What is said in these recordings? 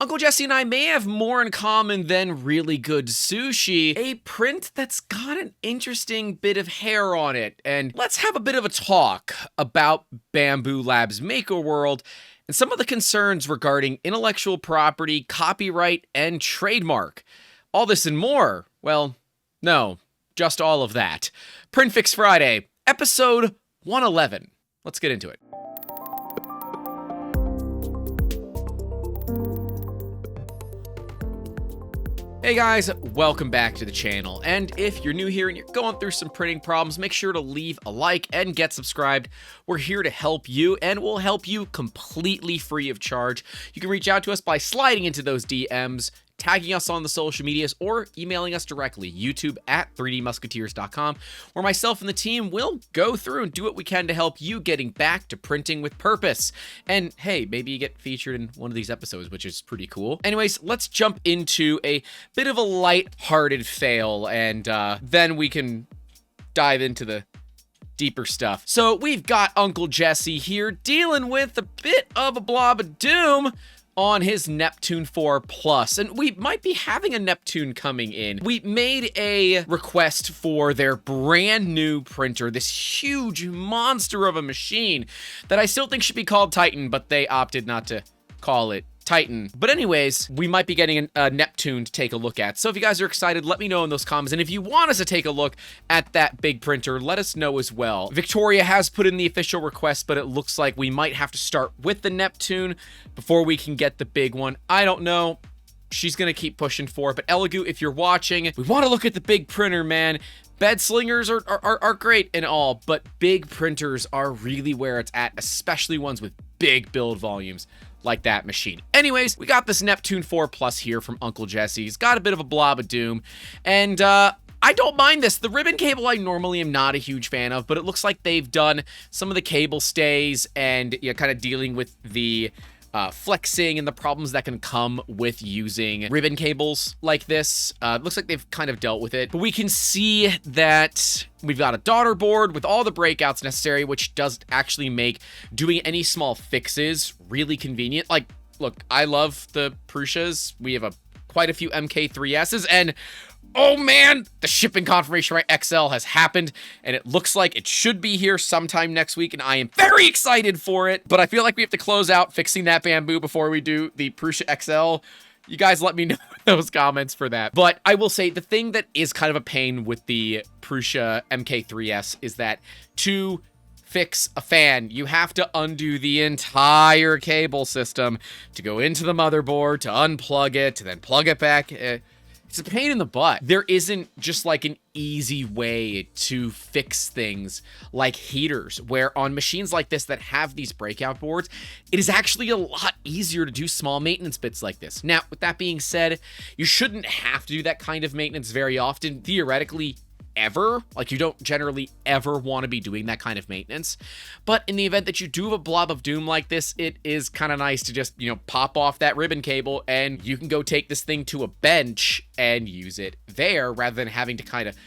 Uncle Jesse and I may have more in common than really good sushi, a print that's got an interesting bit of hair on it, and let's have a bit of a talk about Bambu Labs' MakerWorld and some of the concerns regarding intellectual property, copyright, and trademark. All this and more, well, no, just all of that. PrintFixFriday, episode 111. Let's get into it. Hey guys, welcome back to the channel, and if you're new here and you're going through some printing problems, make sure to leave a like and get subscribed. We're here to help you, and we'll help you completely free of charge. You can reach out to us by sliding into those DMs, tagging us on the social medias, or emailing us directly, youtube@3dmusketeers.com, where myself and the team will go through and do what we can to help you getting back to printing with purpose. And hey, maybe you get featured in one of these episodes, which is pretty cool. Anyways, let's jump into a bit of a light-hearted fail, and then we can dive into the deeper stuff. So we've got Uncle Jesse here dealing with a bit of a blob of doom on his Neptune 4 Plus, and we might be having a Neptune coming in. We made a request for their brand new printer, this huge monster of a machine that I still think should be called Titan, but they opted not to call it Titan. But anyways, we might be getting a Neptune to take a look at. So if you guys are excited, let me know in those comments. And if you want us to take a look at that big printer, let us know as well. Victoria has put in the official request, but it looks like we might have to start with the Neptune before we can get the big one. I don't know. She's gonna keep pushing for it. But Elegoo, if you're watching, we want to look at the big printer, man. Bed slingers are great and all, but big printers are really where it's at, especially ones with big build volumes like that machine. Anyways, we got this Neptune 4 Plus here from Uncle Jesse. He's got a bit of a blob of doom, and I don't mind this. The ribbon cable I normally am not a huge fan of, but it looks like they've done some of the cable stays and kind of dealing with the flexing and the problems that can come with using ribbon cables like this. Looks like they've kind of dealt with it, but we can see that we've got a daughter board with all the breakouts necessary, which does actually make doing any small fixes really convenient. Like, look, I love the Prussias. We have quite a few MK3Ss, and oh man, the shipping confirmation right XL has happened, and it looks like it should be here sometime next week, and I am very excited for it. But I feel like we have to close out fixing that Bambu before we do the Prusia XL. You guys let me know in those comments for that. But I will say the thing that is kind of a pain with the Prusia MK3S is that to fix a fan, you have to undo the entire cable system to go into the motherboard, to unplug it, to then plug it back. It's a pain in the butt. There isn't just like an easy way to fix things like heaters, where on machines like this that have these breakout boards, it is actually a lot easier to do small maintenance bits like this. Now, with that being said, you shouldn't have to do that kind of maintenance very often, theoretically, ever. Like, you don't generally ever want to be doing that kind of maintenance. But in the event that you do have a blob of doom like this, it is kind of nice to just, pop off that ribbon cable and you can go take this thing to a bench and use it there rather than having to kind of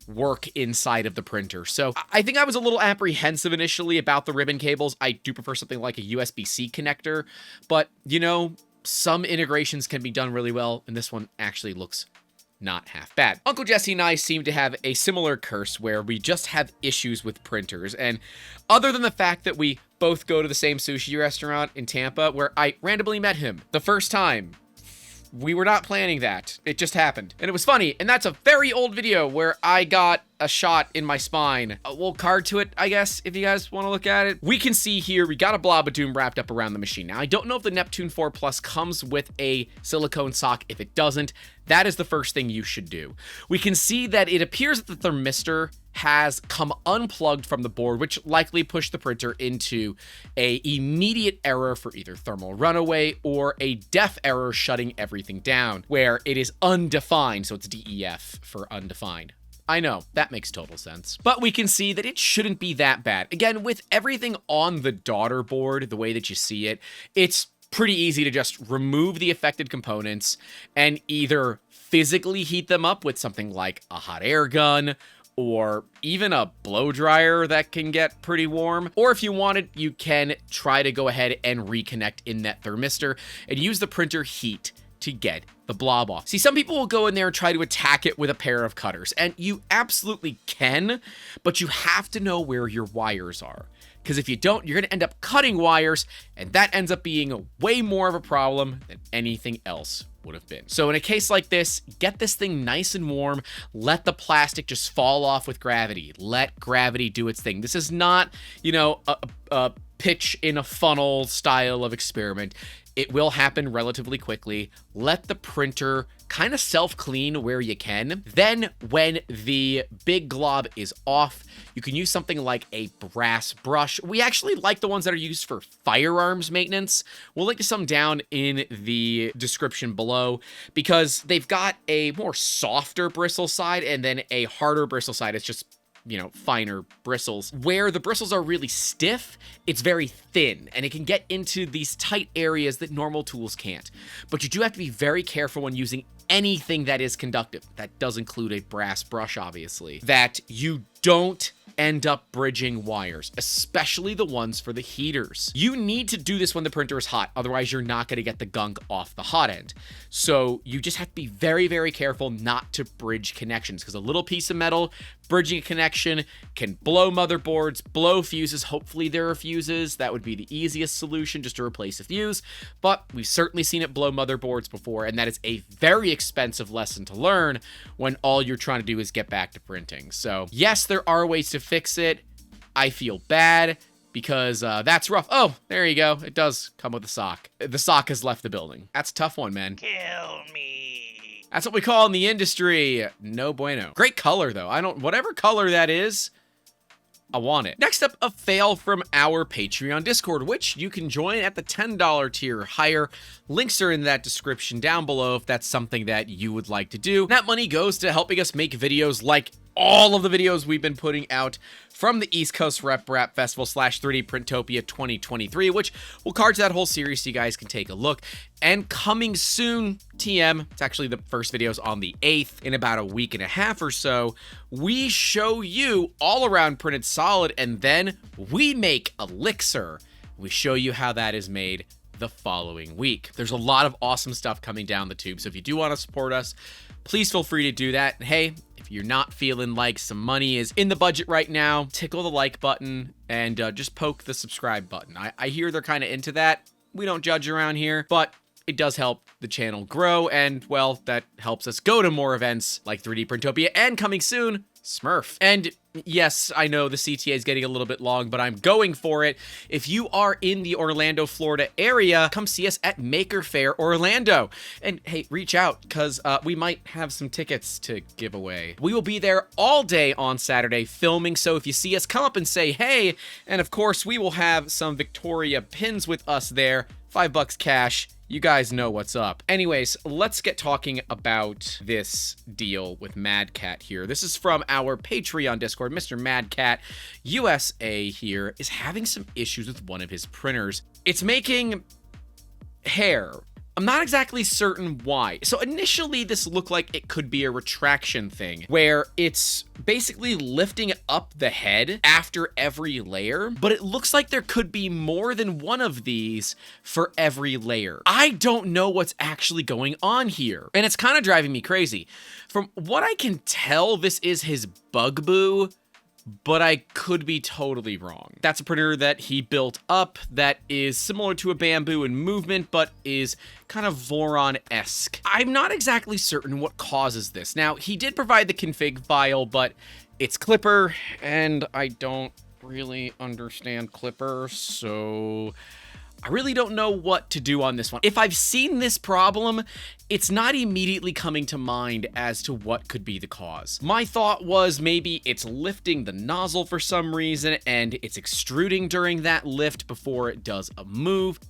work inside of the printer. So I think I was a little apprehensive initially about the ribbon cables. I do prefer something like a USB-C connector, but some integrations can be done really well, and this one actually looks not half bad. Uncle Jesse and I seem to have a similar curse where we just have issues with printers, and other than the fact that we both go to the same sushi restaurant in Tampa where I randomly met him the first time, we were not planning that. It just happened. And it was funny, and that's a very old video where I got a shot in my spine. We'll card to it, I guess, if you guys want to look at it. We can see here, we got a blob of doom wrapped up around the machine. Now, I don't know if the Neptune 4 Plus comes with a silicone sock. If it doesn't, that is the first thing you should do. We can see that it appears that the thermistor has come unplugged from the board, which likely pushed the printer into a immediate error for either thermal runaway or a def error shutting everything down, where it is undefined, so it's DEF for undefined. I know, that makes total sense. But we can see that it shouldn't be that bad. Again, with everything on the daughter board, the way that you see it, it's pretty easy to just remove the affected components and either physically heat them up with something like a hot air gun or even a blow dryer that can get pretty warm. Or if you wanted, you can try to go ahead and reconnect in that thermistor and use the printer heat to get the blob off. See, some people will go in there and try to attack it with a pair of cutters, and you absolutely can, but you have to know where your wires are. Because if you don't, you're going to end up cutting wires, and that ends up being way more of a problem than anything else would have been. So in a case like this, get this thing nice and warm, let the plastic just fall off with gravity. Let gravity do its thing. This is not, you know, a pitch in a funnel style of experiment. It will happen relatively quickly. Let the printer kind of self-clean where you can. Then when the big glob is off, you can use something like a brass brush. We actually like the ones that are used for firearms maintenance. We'll link to some down in the description below because they've got a more softer bristle side and then a harder bristle side. It's just, you know, finer bristles. Where the bristles are really stiff, it's very thin, and it can get into these tight areas that normal tools can't. But you do have to be very careful when using anything that is conductive. That does include a brass brush, obviously. That you don't end up bridging wires, especially the ones for the heaters. You need to do this when the printer is hot, otherwise you're not going to get the gunk off the hot end. So you just have to be very, very careful not to bridge connections, because a little piece of metal bridging a connection can blow motherboards, blow fuses. Hopefully there are fuses. That would be the easiest solution, just to replace a fuse. But we've certainly seen it blow motherboards before, and that is a very expensive lesson to learn when all you're trying to do is get back to printing. So yes, there are ways to fix it. I feel bad because that's rough. Oh, there you go. It does come with a sock. The sock has left the building. That's a tough one, man. Kill me. That's what we call in the industry no bueno. Great color, though. Whatever color that is, I want it. Next up, a fail from our Patreon Discord, which you can join at the $10 tier or higher. Links are in that description down below if that's something that you would like to do. That money goes to helping us make videos like all of the videos we've been putting out from the East Coast Rep Rap Festival / 3D Printopia 2023, which we'll card to that whole series so you guys can take a look. And coming soon, TM, it's actually the first videos on the 8th, in about a week and a half or so, we show you all around printed solid, and then we make Elixir. We show you how that is made the following week. There's a lot of awesome stuff coming down the tube, so if you do want to support us, please feel free to do that. And hey, if you're not feeling like some money is in the budget right now, tickle the like button and just poke the subscribe button. I hear they're kind of into that. We don't judge around here, but it does help the channel grow, and well, that helps us go to more events like 3D Printopia and coming soon, Smurf. And yes, I know the CTA is getting a little bit long, but I'm going for it. If you are in the Orlando, Florida area, come see us at Maker Faire Orlando. And hey, reach out, because we might have some tickets to give away. We will be there all day on Saturday filming, so if you see us, come up and say hey. And of course, we will have some Victoria pins with us there. $5 cash. You guys know what's up. Anyways, let's get talking about this deal with Mad Cat here. This is from our Patreon Discord. Mr. Mad Cat USA here is having some issues with one of his printers. It's making hair. I'm not exactly certain why. So initially this looked like it could be a retraction thing where it's basically lifting up the head after every layer, but it looks like there could be more than one of these for every layer. I don't know what's actually going on here, and it's kind of driving me crazy. From what I can tell, this is his bugaboo, but I could be totally wrong. That's a printer that he built up that is similar to a Bambu in movement, but is kind of Voron-esque. I'm not exactly certain what causes this. Now, he did provide the config file, but it's Clipper, and I don't really understand Clipper, so I really don't know what to do on this one. If I've seen this problem, it's not immediately coming to mind as to what could be the cause. My thought was maybe it's lifting the nozzle for some reason and it's extruding during that lift before it does a move.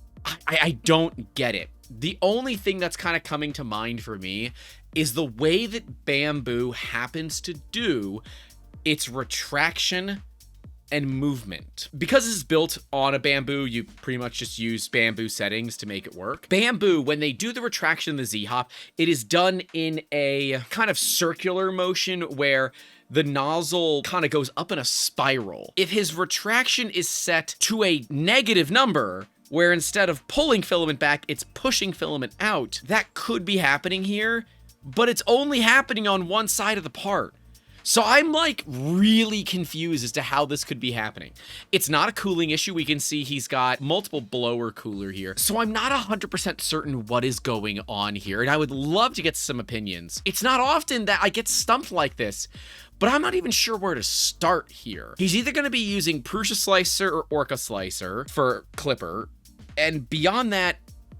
I don't get it. The only thing that's kind of coming to mind for me is the way that Bambu happens to do its retraction and movement. Because this is built on a Bambu, you pretty much just use Bambu settings to make it work. Bambu, when they do the retraction of the Z-hop, it is done in a kind of circular motion where the nozzle kind of goes up in a spiral. If his retraction is set to a negative number, where instead of pulling filament back, it's pushing filament out, that could be happening here, but it's only happening on one side of the part. So I'm like really confused as to how this could be happening. It's not a cooling issue. We can see he's got multiple blower cooler here. So I'm not 100% certain what is going on here, and I would love to get some opinions. It's not often that I get stumped like this, but I'm not even sure where to start here. He's either going to be using Prusa Slicer or Orca Slicer for Clipper, and beyond that,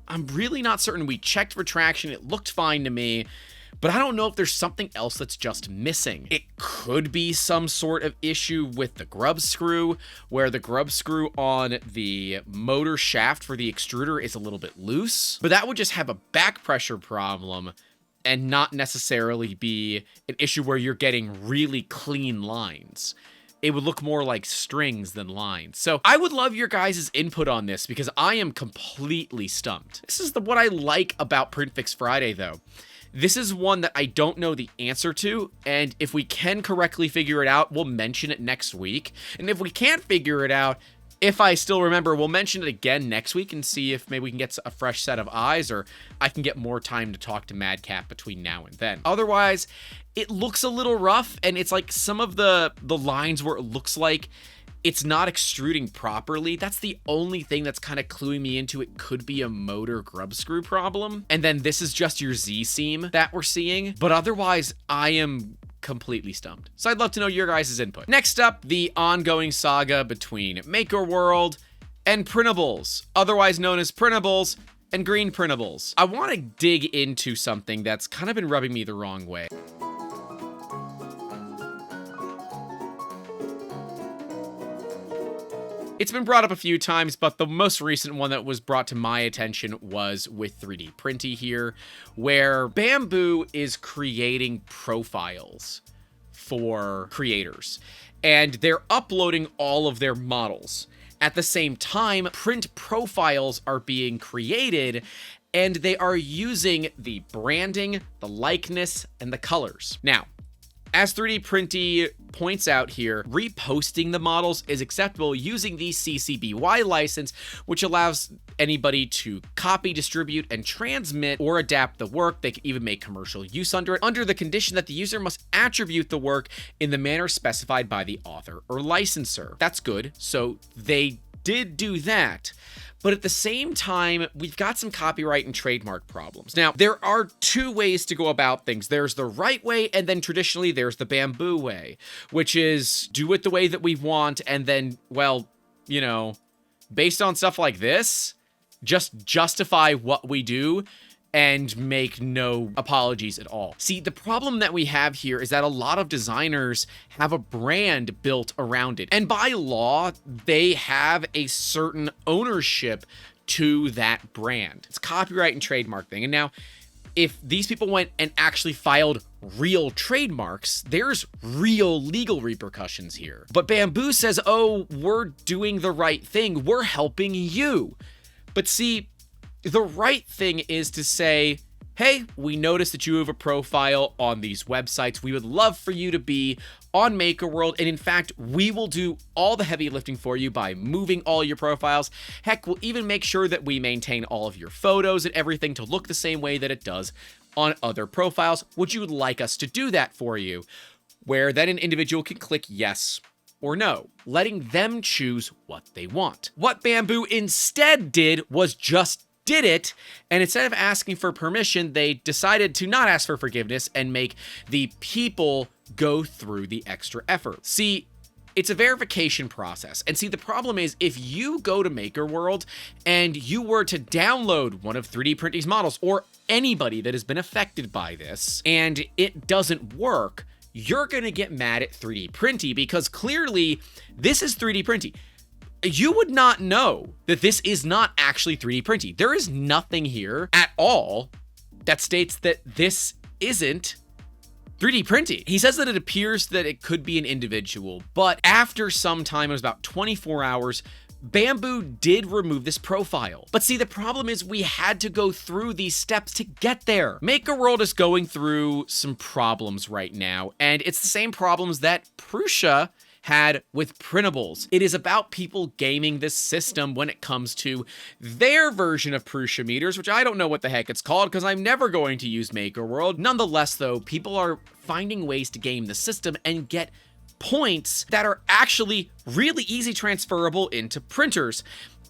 I'm really not certain. We checked retraction, it looked fine to me, but I don't know if there's something else that's just missing. It could be some sort of issue with the grub screw, where the grub screw on the motor shaft for the extruder is a little bit loose, but that would just have a back pressure problem and not necessarily be an issue where you're getting really clean lines. It would look more like strings than lines. So I would love your guys' input on this because I am completely stumped. This is what I like about PrintFixFriday though. This is one that I don't know the answer to, and if we can correctly figure it out, we'll mention it next week. And if we can't figure it out, if I still remember, we'll mention it again next week and see if maybe we can get a fresh set of eyes, or I can get more time to talk to Madcap between now and then. Otherwise, it looks a little rough, and it's like some of the lines where it looks like it's not extruding properly. That's the only thing that's kind of cluing me into it could be a motor grub screw problem. And then this is just your Z seam that we're seeing. But otherwise, I am completely stumped. So I'd love to know your guys' input. Next up, the ongoing saga between MakerWorld and Printables, otherwise known as Printables and Green Printables. I want to dig into something that's kind of been rubbing me the wrong way. It's been brought up a few times, but the most recent one that was brought to my attention was with 3D Printy here, where Bambu is creating profiles for creators, and they're uploading all of their models. At the same time, print profiles are being created, and they are using the branding, the likeness, and the colors. Now, as 3D Printy points out here, reposting the models is acceptable using the CC BY license, which allows anybody to copy, distribute, and transmit or adapt the work. They can even make commercial use under it, under the condition that the user must attribute the work in the manner specified by the author or licensor. That's good. So they did do that. But at the same time, we've got some copyright and trademark problems. Now, there are two ways to go about things. There's the right way, and then traditionally there's the Bambu way, which is do it the way that we want, and then, well, you know, based on stuff like this, just justify what we do and make no apologies at all. See, the problem that we have here is that a lot of designers have a brand built around it. And by law, they have a certain ownership to that brand. It's copyright and trademark thing. And now, if these people went and actually filed real trademarks, there's real legal repercussions here. But Bambu says, oh, we're doing the right thing. We're helping you. But see, the right thing is to say, hey, we noticed that you have a profile on these websites. We would love for you to be on MakerWorld. And in fact, we will do all the heavy lifting for you by moving all your profiles. Heck, we'll even make sure that we maintain all of your photos and everything to look the same way that it does on other profiles. Would you like us to do that for you? Where then an individual can click yes or no, letting them choose what they want. What Bambu instead did was just did it, and instead of asking for permission, they decided to not ask for forgiveness and make the people go through the extra effort. See, it's a verification process. And see, the problem is if you go to MakerWorld and you were to download one of 3D Printy's models, or anybody that has been affected by this, and it doesn't work, you're gonna get mad at 3D Printy because clearly this is 3D Printy. You would not know that this is not actually 3D Printy. There is nothing here at all that states that this isn't 3D printing. He says that it appears that it could be an individual, but after some time, it was about 24 hours, Bambu did remove this profile. But see, the problem is we had to go through these steps to get there. MakerWorld is going through some problems right now, and it's the same problems that Prusa had with printables. It is about people gaming this system when it comes to their version of Prusa meters, which I don't know what the heck it's called because I'm never going to use MakerWorld. Nonetheless, though, people are finding ways to game the system and get points that are actually really easy transferable into printers.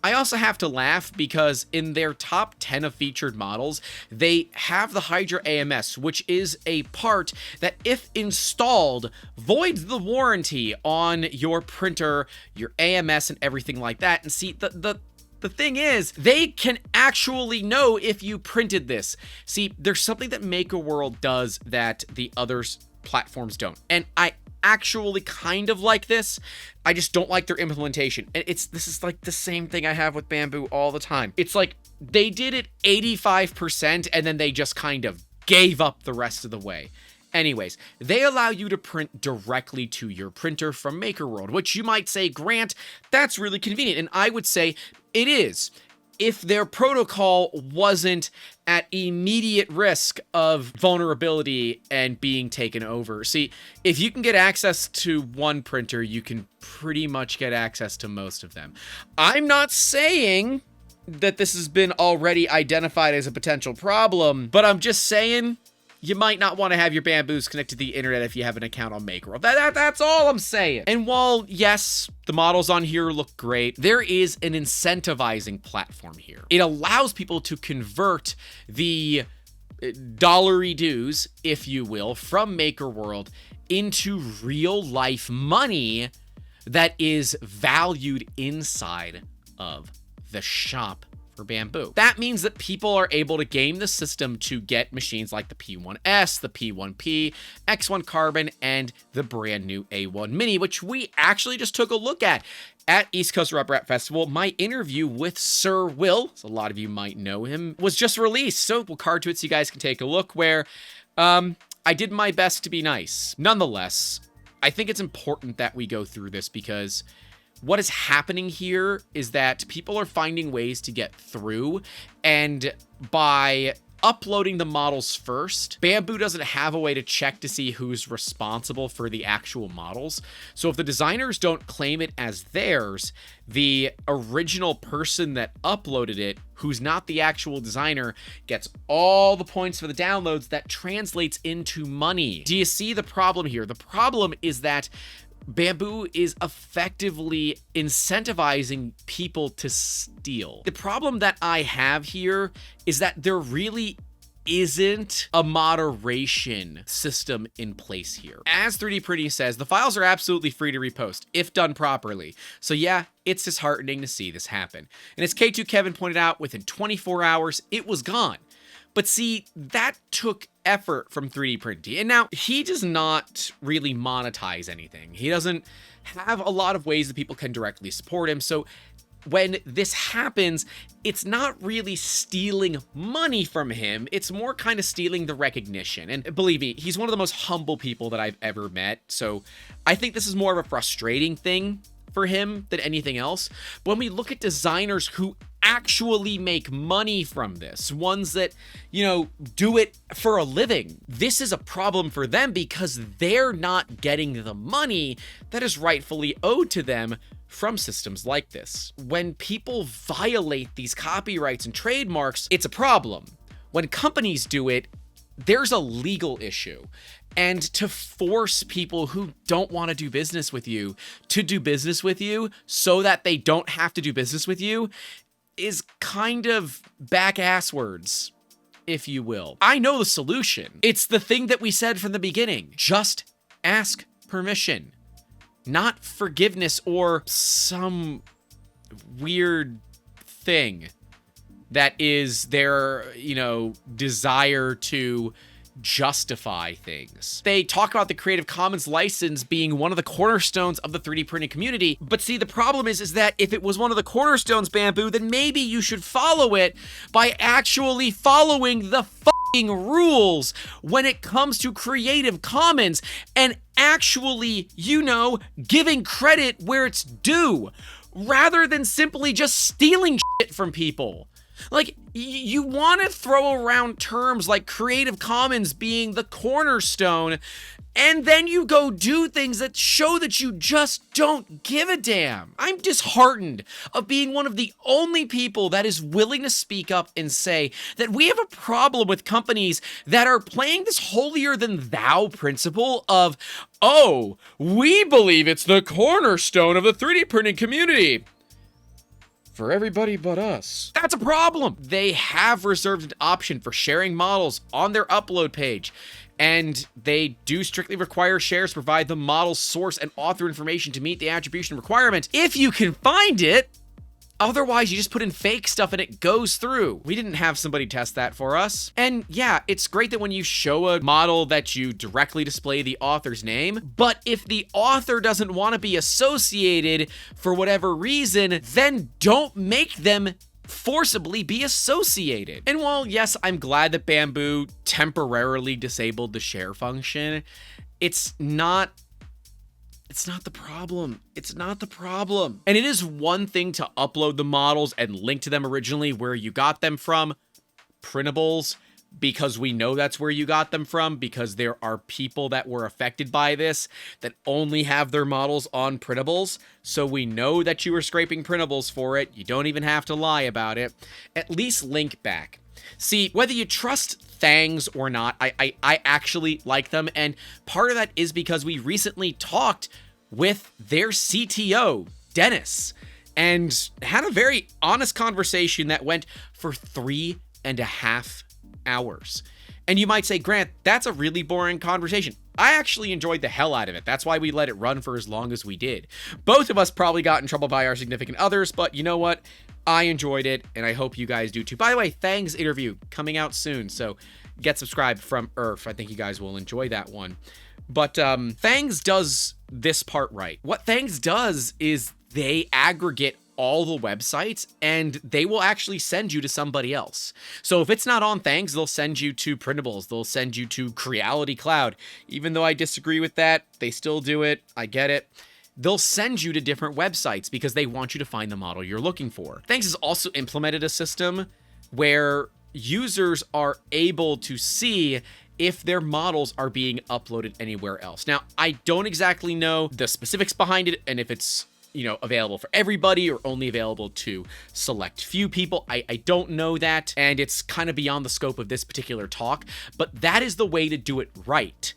I also have to laugh because in their top 10 of featured models, they have the Hydra AMS, which is a part that, if installed, voids the warranty on your printer, your AMS, and everything like that. And see, the thing is, they can actually know if you printed this. See, there's something that MakerWorld does that the other platforms don't. And I actually kind of like this. I just don't like their implementation. And this is like the same thing I have with Bambu all the time. It's like they did it 85% and then they just kind of gave up the rest of the way. Anyways, they allow you to print directly to your printer from MakerWorld, which you might say, Grant, that's really convenient. And I would say it is, if their protocol wasn't at immediate risk of vulnerability and being taken over. See, if you can get access to one printer, you can pretty much get access to most of them. I'm not saying that this has been already identified as a potential problem, but I'm just saying you might not want to have your Bambus connected to the internet if you have an account on MakerWorld. That's all I'm saying. And while, yes, the models on here look great, there is an incentivizing platform here. It allows people to convert the dollary dues, if you will, from MakerWorld into real life money that is valued inside of the shop for Bambu. That means that people are able to game the system to get machines like the P1S, the P1P, X1 Carbon, and the brand new A1 Mini, which we actually just took a look at East Coast Rub Rat Festival. My interview with Sir Will, so a lot of you might know him, was just released. So we'll card to it so you guys can take a look, where I did my best to be nice. Nonetheless, I think it's important that we go through this because what is happening here is that people are finding ways to get through, and by uploading the models first, Bambu doesn't have a way to check to see who's responsible for the actual models. So if the designers don't claim it as theirs, the original person that uploaded it, who's not the actual designer, gets all the points for the downloads. That translates into money. Do you see the problem here? The problem is that Bambu is effectively incentivizing people to steal. The problem that I have here is that there really isn't a moderation system in place here. As 3D Printing says, the files are absolutely free to repost if done properly. So yeah, it's disheartening to see this happen. And as K2 Kevin pointed out, within 24 hours, it was gone. But see, that took effort from 3D Printing. And now, he does not really monetize anything. He doesn't have a lot of ways that people can directly support him. So when this happens, it's not really stealing money from him. It's more kind of stealing the recognition. And believe me, he's one of the most humble people that I've ever met. So I think this is more of a frustrating thing for him than anything else. But when we look at designers who actually make money from this, ones that, you know, do it for a living, this is a problem for them because they're not getting the money that is rightfully owed to them from systems like this. When people violate these copyrights and trademarks, it's a problem. When companies do it, there's a legal issue. And to force people who don't want to do business with you to do business with you so that they don't have to do business with you is kind of back-ass words, if you will. I know the solution. It's the thing that we said from the beginning. Just ask permission, not forgiveness or some weird thing that is their, you know, desire to justify things. They talk about the Creative Commons license being one of the cornerstones of the 3D printing community, but see, the problem is that if it was one of the cornerstones, Bambu, then maybe you should follow it by actually following the rules when it comes to Creative Commons and actually, giving credit where it's due, rather than simply just stealing shit from people. Like, you want to throw around terms like Creative Commons being the cornerstone, and then you go do things that show that you just don't give a damn. I'm disheartened of being one of the only people that is willing to speak up and say that we have a problem with companies that are playing this holier than thou principle of, oh, we believe it's the cornerstone of the 3D printing community. For everybody but us. That's a problem. They have reserved an option for sharing models on their upload page, and they do strictly require shares provide the model's source and author information to meet the attribution requirement, if you can find it. Otherwise, you just put in fake stuff and it goes through. We didn't have somebody test that for us. And yeah, it's great that when you show a model that you directly display the author's name, but if the author doesn't want to be associated for whatever reason, then don't make them forcibly be associated. And while, yes, I'm glad that Bambu temporarily disabled the share function, it's not the problem. It's not the problem. And it is one thing to upload the models and link to them originally where you got them from, printables, because we know that's where you got them from, because there are people that were affected by this that only have their models on printables. So we know that you were scraping printables for it. You don't even have to lie about it. At least link back. See, whether you trust Thangs or not, I actually like them, and part of that is because we recently talked with their CTO, Dennis, and had a very honest conversation that went for 3.5 hours. And you might say, Grant, that's a really boring conversation. I actually enjoyed the hell out of it. That's why we let it run for as long as we did. Both of us probably got in trouble by our significant others, but you know what? I enjoyed it, and I hope you guys do too. By the way, Thang's interview coming out soon, so get subscribed from Earth. I think you guys will enjoy that one. But Thangs does this part right. What Thangs does is they aggregate all the websites, and they will actually send you to somebody else. So if it's not on Thangs, they'll send you to Printables. They'll send you to Creality Cloud. Even though I disagree with that, they still do it. I get it. They'll send you to different websites because they want you to find the model you're looking for. Thangs has also implemented a system where users are able to see if their models are being uploaded anywhere else. Now, I don't exactly know the specifics behind it and if it's, available for everybody or only available to select few people. I don't know that, and it's kind of beyond the scope of this particular talk, but that is the way to do it right,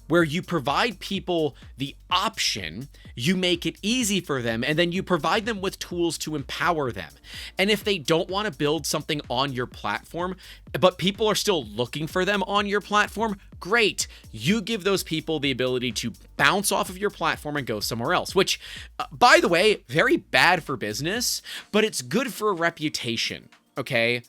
where you provide people the option, you make it easy for them, and then you provide them with tools to empower them. And if they don't want to build something on your platform, but people are still looking for them on your platform, great. You give those people the ability to bounce off of your platform and go somewhere else, which, by the way, very bad for business, but it's good for a reputation, okay?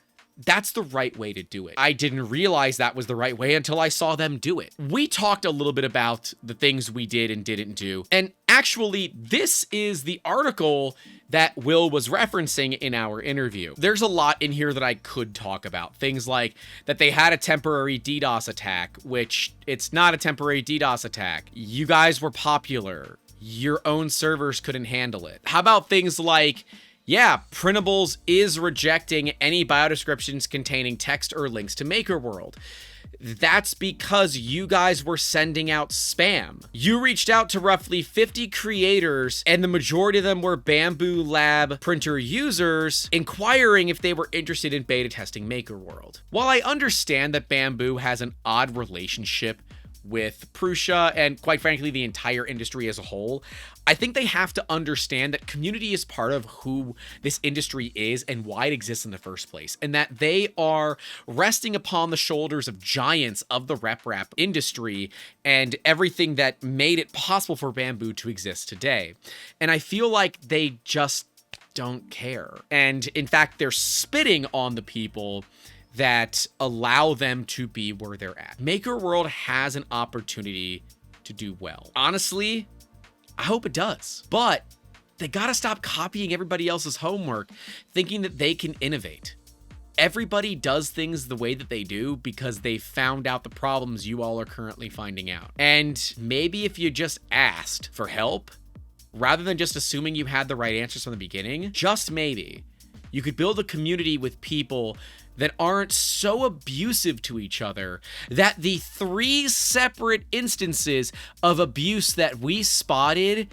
That's the right way to do it. I didn't realize that was the right way until I saw them do it. We talked a little bit about the things we did and didn't do. And actually, this is the article that Will was referencing in our interview. There's a lot in here that I could talk about. Things like that they had a temporary DDoS attack, which it's not a temporary DDoS attack. You guys were popular. Your own servers couldn't handle it. How about things like, yeah, Printables is rejecting any biodescriptions containing text or links to MakerWorld. That's because you guys were sending out spam. You reached out to roughly 50 creators, and the majority of them were Bambu Lab printer users, inquiring if they were interested in beta testing MakerWorld. While I understand that Bambu has an odd relationship with Prusa and, quite frankly, the entire industry as a whole, I think they have to understand that community is part of who this industry is and why it exists in the first place, and that they are resting upon the shoulders of giants of the rep industry and everything that made it possible for Bambu to exist today. And I feel like they just don't care. And in fact, they're spitting on the people that allow them to be where they're at. MakerWorld has an opportunity to do well. Honestly, I hope it does. But they gotta stop copying everybody else's homework, thinking that they can innovate. everybody does things the way that they do because they found out the problems you all are currently finding out. And maybe if you just asked for help, rather than just assuming you had the right answers from the beginning, just maybe, you could build a community with people that aren't so abusive to each other that the 3 separate instances of abuse that we spotted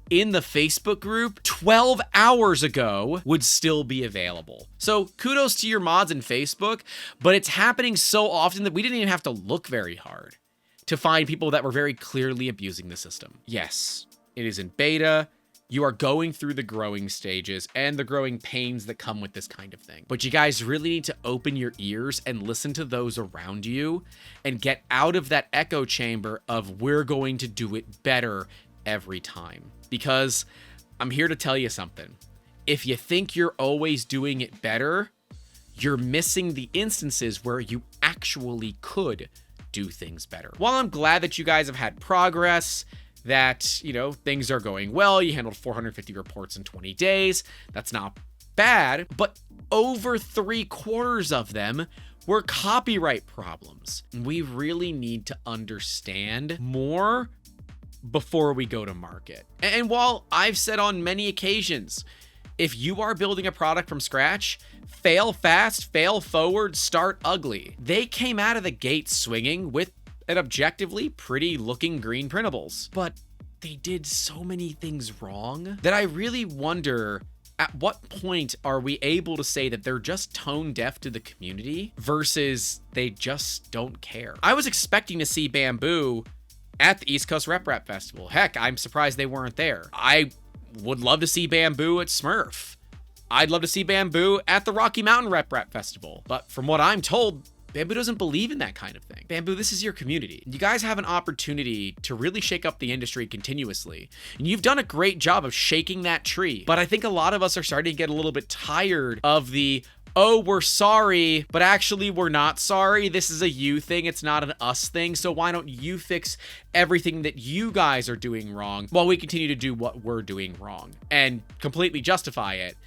in the Facebook group 12 hours ago would still be available. So kudos to your mods in Facebook, but it's happening so often that we didn't even have to look very hard to find people that were very clearly abusing the system. Yes, it is in beta. You are going through the growing stages and the growing pains that come with this kind of thing. But you guys really need to open your ears and listen to those around you and get out of that echo chamber of we're going to do it better every time. Because I'm here to tell you something. If you think you're always doing it better, you're missing the instances where you actually could do things better. While I'm glad that you guys have had progress, that, you know, things are going well. You handled 450 reports in 20 days. That's not bad, but over 3/4 of them were copyright problems. We really need to understand more before we go to market. And while I've said on many occasions, if you are building a product from scratch, fail fast, fail forward, start ugly. They came out of the gate swinging with an objectively pretty looking green printables, but they did so many things wrong that I really wonder, at what point are we able to say that they're just tone deaf to the community versus they just don't care? I was expecting to see Bambu at the East Coast Rep Rap Festival. Heck, I'm surprised they weren't there. I would love to see Bambu at Smurf. I'd love to see Bambu at the Rocky Mountain Rep Rap Festival. But from what I'm told, Bambu doesn't believe in that kind of thing. Bambu, this is your community. You guys have an opportunity to really shake up the industry continuously. And you've done a great job of shaking that tree. But I think a lot of us are starting to get a little bit tired of the, oh, we're sorry, but actually we're not sorry. This is a you thing. It's not an us thing. So why don't you fix everything that you guys are doing wrong while we continue to do what we're doing wrong and completely justify it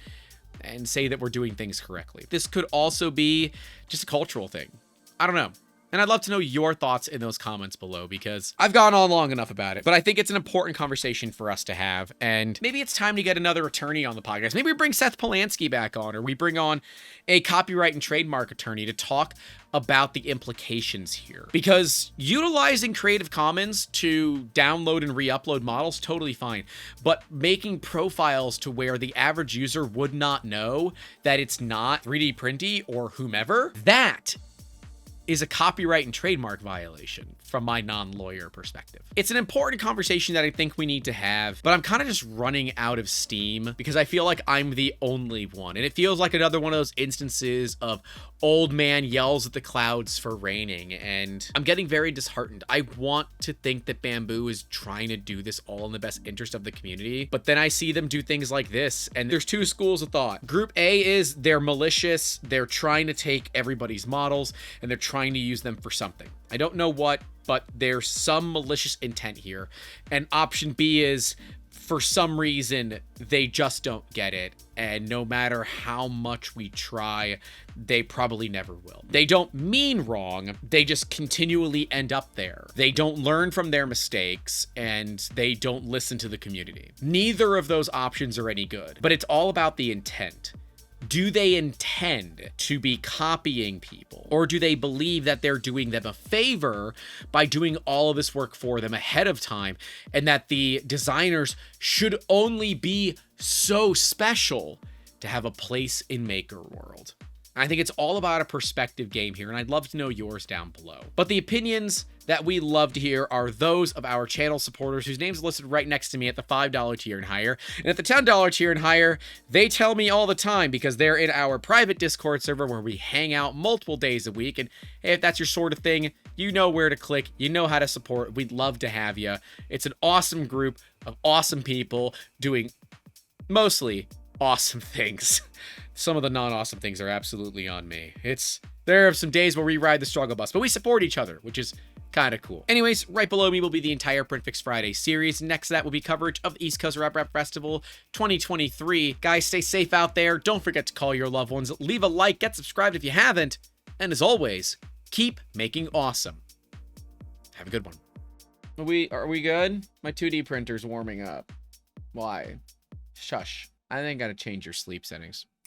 and say that we're doing things correctly. This could also be just a cultural thing. I don't know. And I'd love to know your thoughts in those comments below because I've gone on long enough about it, but I think it's an important conversation for us to have. And maybe it's time to get another attorney on the podcast. Maybe we bring Seth Polanski back on, or we bring on a copyright and trademark attorney to talk about the implications here. Because utilizing Creative Commons to download and re-upload models, totally fine. But making profiles to where the average user would not know that it's not 3D Printy or whomever, that is a copyright and trademark violation from my non-lawyer perspective. It's an important conversation that I think we need to have, but I'm kind of just running out of steam because I feel like I'm the only one. And it feels like another one of those instances of old man yells at the clouds for raining, and I'm getting very disheartened. I want to think that Bambu is trying to do this all in the best interest of the community, but then I see them do things like this, and there's 2 schools of thought. Group A is they're malicious, they're trying to take everybody's models, and they're trying to use them for something. I don't know what, but there's some malicious intent here. And option B is, for some reason, they just don't get it. And no matter how much we try, they probably never will. They don't mean wrong. They just continually end up there. They don't learn from their mistakes, and they don't listen to the community. Neither of those options are any good, but it's all about the intent. Do they intend to be copying people, or do they believe that they're doing them a favor by doing all of this work for them ahead of time, and that the designers should only be so special to have a place in MakerWorld? I think it's all about a perspective game here, and I'd love to know yours down below. But the opinions that we love to hear are those of our channel supporters, whose names are listed right next to me at the $5 tier and higher. And at the $10 tier and higher, they tell me all the time because they're in our private Discord server where we hang out multiple days a week. And hey, if that's your sort of thing, you know where to click, you know how to support. We'd love to have you. It's an awesome group of awesome people doing mostly awesome things. Some of the non-awesome things are absolutely on me. There are some days where we ride the struggle bus, but we support each other, which is Kind of cool. Anyways, right below me will be the entire PrintFix Friday series. Next to that will be coverage of the East Coast Rap Festival 2023. Guys, stay safe out there. Don't forget to call your loved ones. Leave a like, get subscribed if you haven't. And as always, keep making awesome. Have a good one. Are we good? My 2D printer's warming up. Why? Shush. I think I gotta change your sleep settings.